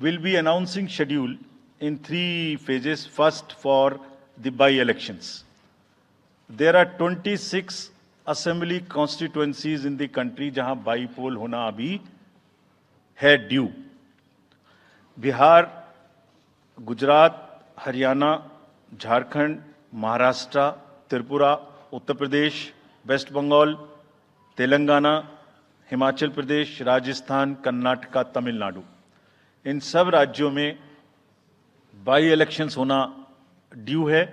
will be announcing schedule in 3 phases. First, for the by-elections. There are 26 assembly constituencies in the country जहां by पोल होना अभी है due. Bihar, Gujarat, Haryana, Jharkhand, Maharashtra, Tripura, Uttar Pradesh, waste Bengal, Telangana, Himachal Pradesh, Rajasthan, Karnataka, Tamil Nadu, इन सब राज्यों में बाई इलेक्शंस होना ड्यू है.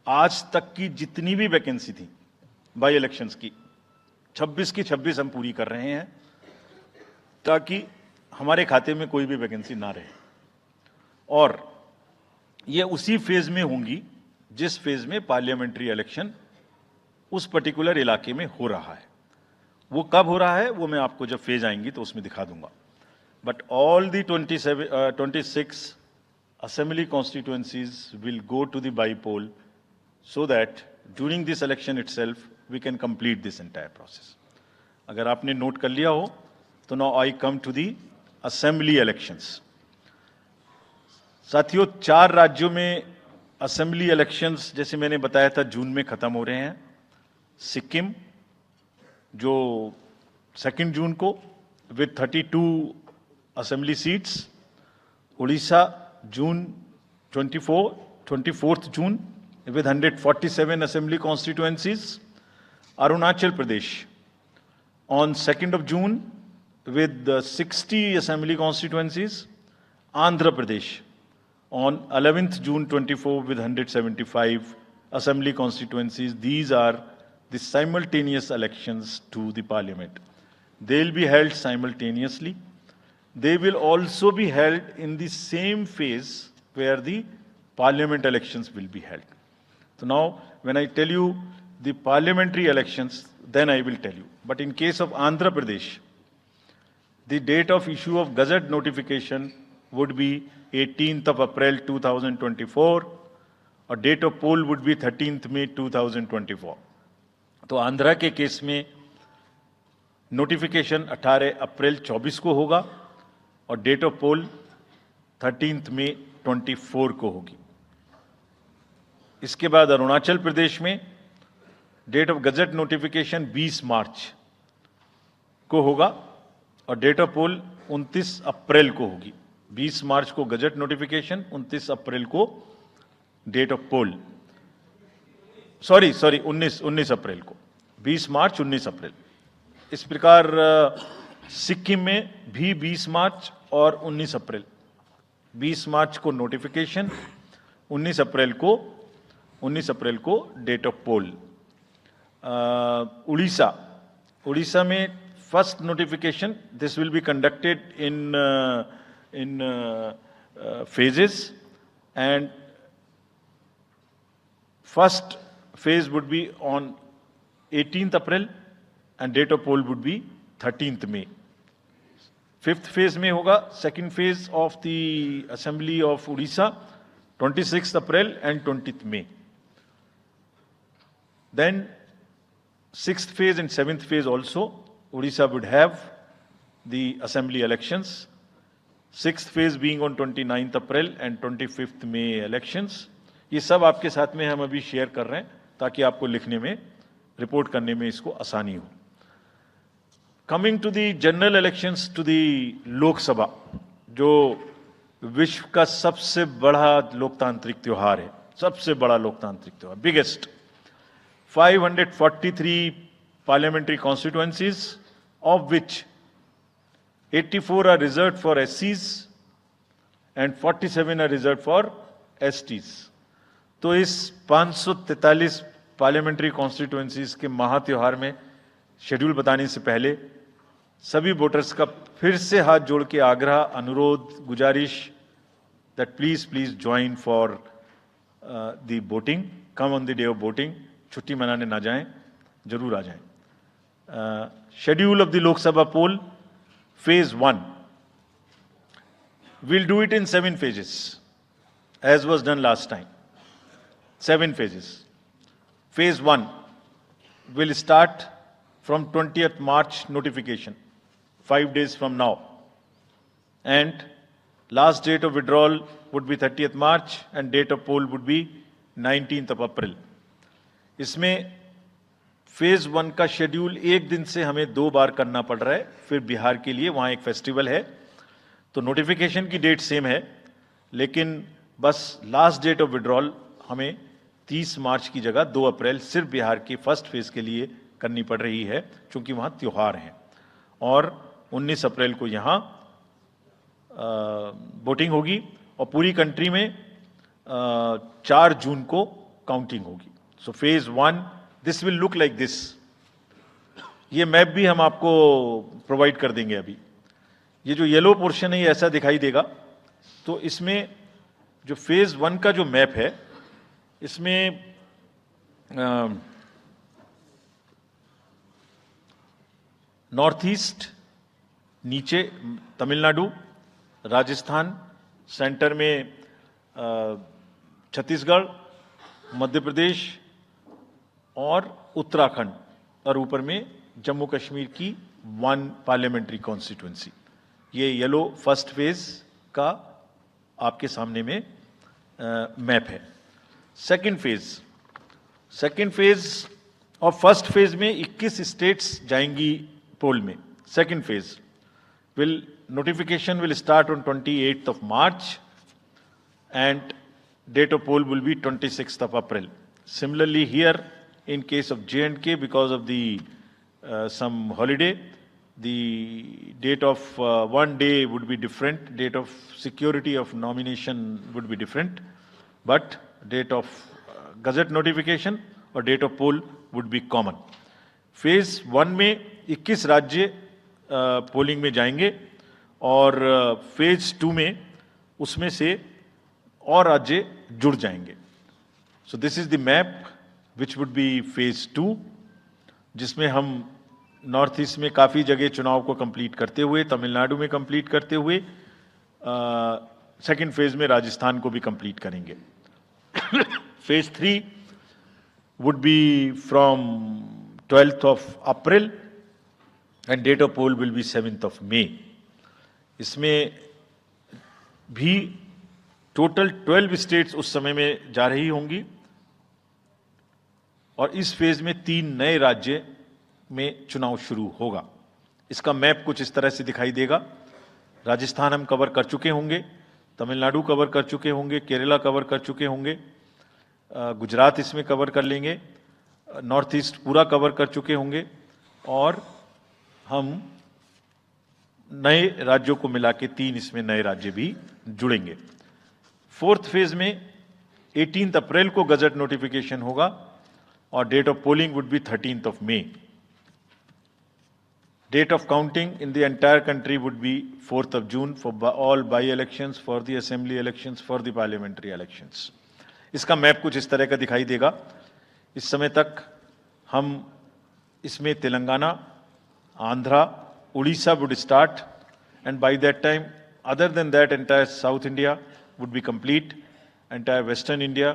आज तक की जितनी भी वैकेंसी थी बाई इलेक्शंस की 26 की 26 हम पूरी कर रहे हैं ताकि हमारे खाते में कोई भी वैकेंसी ना रहे. और ये उसी फेज में होंगी जिस फेज में पार्लियामेंट्री इलेक्शन उस पर्टिकुलर इलाके में हो रहा है. वो कब हो रहा है वो मैं आपको जब फेज आएंगी तो उसमें दिखा दूंगा. But all the 26 assembly constituencies will go to the by poll so that during this election itself we can complete this entire process. अगर आपने नोट कर लिया हो तो now I come to the assembly elections. साथियों, 4 राज्यों में assembly elections जैसे मैंने बताया था जून में खत्म हो रहे हैं. सिक्किम जो 2 जून को with 32 assembly seats, Orissa June 24th June with 147 assembly constituencies. Arunachal Pradesh on 2nd of June with 60 assembly constituencies. Andhra Pradesh on 11th June 24 with 175 assembly constituencies. These are the simultaneous elections to the parliament. They'll be held simultaneously. They will also be held in the same phase where the parliament elections will be held. So now, when I tell you the parliamentary elections, then I will tell you. But in case of Andhra Pradesh, the date of issue of Gazette notification would be 18th of April 2024, or date of poll would be 13th May 2024. तो आंध्रा के case में notification 18 अप्रैल 24 को होगा और date of पोल 13 मई 24 को होगी. इसके बाद अरुणाचल प्रदेश में डेट ऑफ गजट नोटिफिकेशन 20 मार्च को होगा और डेट ऑफ पोल 29 अप्रैल को होगी. 20 मार्च को गजट नोटिफिकेशन, 29 अप्रैल को डेट ऑफ पोल. सॉरी 19 अप्रैल को. 20 मार्च 19 अप्रैल. इस प्रकार सिक्किम में भी 20 मार्च और 19 अप्रैल. 20 मार्च को नोटिफिकेशन, 19 अप्रैल को डेट ऑफ पोल. उड़ीसा में first notification, this will be conducted in phases, and first phase would be on 18th April and date of poll would be 13th May. 5th phase में होगा second phase of the assembly of Odisha, 26th April and 20th May. Then 6th phase and 7th phase also Odisha would have the assembly elections. 6th phase being on 29th April and 25th May elections. ये सब आपके साथ में हम अभी share कर रहे हैं ताकि आपको लिखने में, रिपोर्ट करने में इसको आसानी हो. Coming to the general elections to the Lok Sabha, जो विश्व का सबसे बड़ा लोकतांत्रिक त्योहार है, सबसे बड़ा लोकतांत्रिक त्योहार, biggest. 543 parliamentary constituencies, of which 84 are reserved for SCs and 47 are reserved for STs. तो इस 543 पार्लियामेंट्री कॉन्स्टिट्यूएंसीज के महात्योहार में शेड्यूल बताने से पहले सभी वोटर्स का फिर से हाथ जोड़ के आग्रह, अनुरोध, गुजारिश that please join for the voting, come on the day of voting. छुट्टी मनाने ना जाएं, जरूर आ जाएं. Schedule of the Lok Sabha poll, phase 1. We'll do it in 7 phases, as was done last time. 7 phases. Phase 1 will start from 20th March notification, 5 days from now. And Last date of withdrawal would be 30th March and date of poll would be 19th of April. इसमें phase 1 का schedule एक दिन से हमें 2 बार करना पड़ रहा है, फिर बिहार के लिए वहां एक फेस्टिवल है, तो नोटिफिकेशन की डेट सेम है, लेकिन बस लास्ट डेट ऑफ विड्रॉल हमें 30 मार्च की जगह 2 अप्रैल सिर्फ बिहार के फर्स्ट फेज के लिए करनी पड़ रही है, क्योंकि वहां त्योहार हैं। और 19 अप्रैल को यहां वोटिंग होगी और पूरी कंट्री में 4 जून को काउंटिंग होगी। So phase 1 this will look like this. ये मैप भी हम आपको प्रोवाइड कर देंगे। अभी ये जो येलो पोर्शन है ये ऐसा दिखाई देगा। तो इसमें जो फेज 1 का जो मैप है, इसमें नॉर्थ ईस्ट, नीचे तमिलनाडु, राजस्थान, सेंटर में छत्तीसगढ़, मध्य प्रदेश और उत्तराखंड, और ऊपर में जम्मू कश्मीर की 1 पार्लियामेंट्री कॉन्स्टिट्यूंसी। ये येलो फर्स्ट फेज का आपके सामने में मैप है। सेकंड फेज और फर्स्ट फेज में 21 स्टेट्स जाएंगी पोल में। Second phase notification will start on 28th of March and date of poll will be 26th of April. Similarly here in case of J&K, because of the some holiday, the date of one day would be different, date of security of nomination would be different, but date of gazette notification और date of poll would be common. Phase 1 में 21 राज्य polling में जाएंगे और phase 2 में उसमें से और राज्य जुड़ जाएंगे। So this is the map which would be phase 2, जिसमें हम नॉर्थ ईस्ट में काफ़ी जगह चुनाव को कंप्लीट करते हुए, तमिलनाडु में कंप्लीट करते हुए, सेकेंड फेज में राजस्थान को भी कंप्लीट करेंगे। Phase 3 would be from 12th of April and date of poll will be 7th of May. इसमें भी टोटल 12 स्टेट्स उस समय में जा रही होंगी और इस फेज में 3 नए राज्य में चुनाव शुरू होगा। इसका मैप कुछ इस तरह से दिखाई देगा। राजस्थान हम कवर कर चुके होंगे, तमिलनाडु कवर कर चुके होंगे, केरला कवर कर चुके होंगे, गुजरात इसमें कवर कर लेंगे, नॉर्थ ईस्ट पूरा कवर कर चुके होंगे और हम नए राज्यों को मिला के 3 इसमें नए राज्य भी जुड़ेंगे। फोर्थ फेज में 18 अप्रैल को गजट नोटिफिकेशन होगा और date of polling would be 13th of May. Date of counting in the entire country would be 4th of June for all by-elections, for the assembly elections, for the parliamentary elections. इसका map कुछ इस तरह का दिखाई देगा। इस समय तक हम इसमें Telangana, Andhra, Odisha would start, and by that time, other than that, entire South India would be complete, entire Western India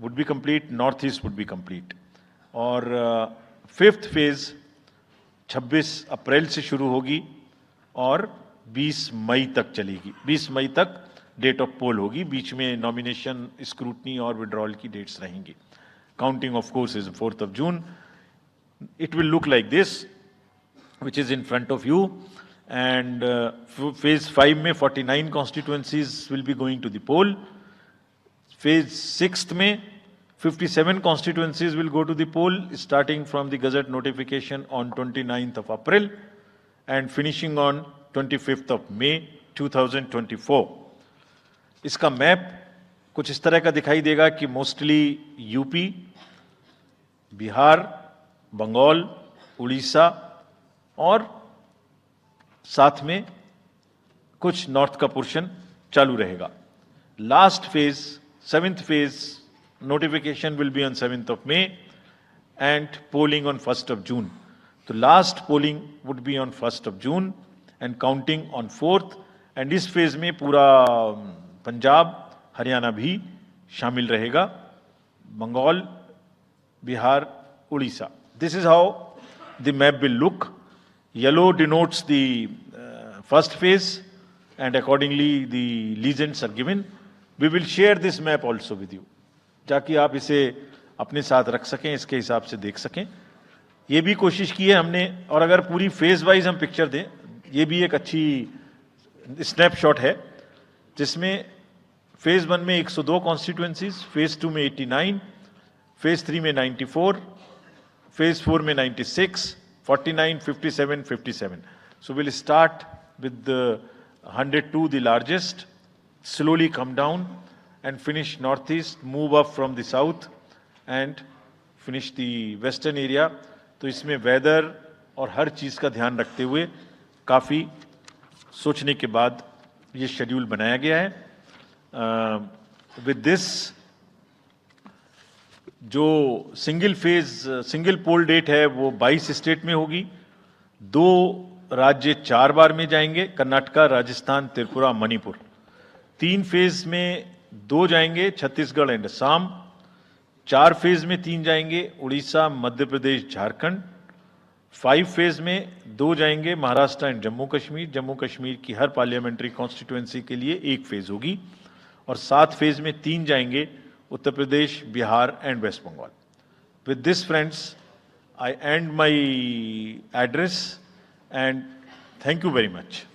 would be complete, Northeast would be complete. और फिफ्थ फेज 26 अप्रैल से शुरू होगी और 20 मई तक चलेगी। 20 मई तक डेट ऑफ पोल होगी, बीच में नॉमिनेशन, स्क्रूटनी और विड्रॉल की डेट्स रहेंगी। Counting of course is 4th of June. It will look like this, which is in front of you, and phase 5 में 49 constituencies will be going to the poll. Phase 6 में 57 constituencies will go to the poll, starting from the gazette notification on 29th of April and finishing on 25th of May 2024. इसका map कुछ इस तरह का दिखाई देगा कि मोस्टली यूपी, बिहार, बंगाल, उड़ीसा और साथ में कुछ नॉर्थ का पोर्शन चालू रहेगा। Last phase, 7th phase, notification will be on 7th of May and polling on 1st of June. तो last polling would be on 1st of June and counting on 4th, and इस phase में पूरा पंजाब, हरियाणा भी शामिल रहेगा, Bengal, Bihar, Orissa. This is how the map will look. Yellow denotes the first phase, and accordingly the legends are given. We will share this map also with you, ताकि आप इसे अपने साथ रख सकें, इसके हिसाब से देख सकें. ये भी कोशिश की है हमने, और अगर पूरी फेज वाइज हम पिक्चर दें, ये भी एक अच्छी स्नैपशॉट है, जिसमें फेज 1 में 102 कॉन्स्टिट्यूएंसीज, फेज 2 में 89, फेज 3 में 94, फेज 4 में 96, 49, 57, 57. So we'll start with the 102, the largest, slowly come down and finish northeast, move up from the south and finish the western area. तो इसमें वेदर और हर चीज़ का ध्यान रखते हुए काफ़ी सोचने के बाद ये शेड्यूल बनाया गया है. विद दिस जो सिंगल पोल डेट है वो 22 स्टेट में होगी. 2 राज्य 4 बार में जाएंगे, कर्नाटका, राजस्थान, त्रिपुरा, मणिपुर. 3 फेज में 2 जाएंगे, छत्तीसगढ़ एंड असम. 4 फेज में 3 जाएंगे, उड़ीसा, मध्य प्रदेश, झारखंड. 5 फेज में 2 जाएंगे, महाराष्ट्र एंड जम्मू कश्मीर. जम्मू कश्मीर की हर पार्लियामेंट्री कॉन्स्टिट्यूएंसी के लिए 1 फेज होगी. और 7 फेज में 3 जाएंगे, Uttar Pradesh, Bihar and West Bengal. With this friends, I end my address and thank you very much.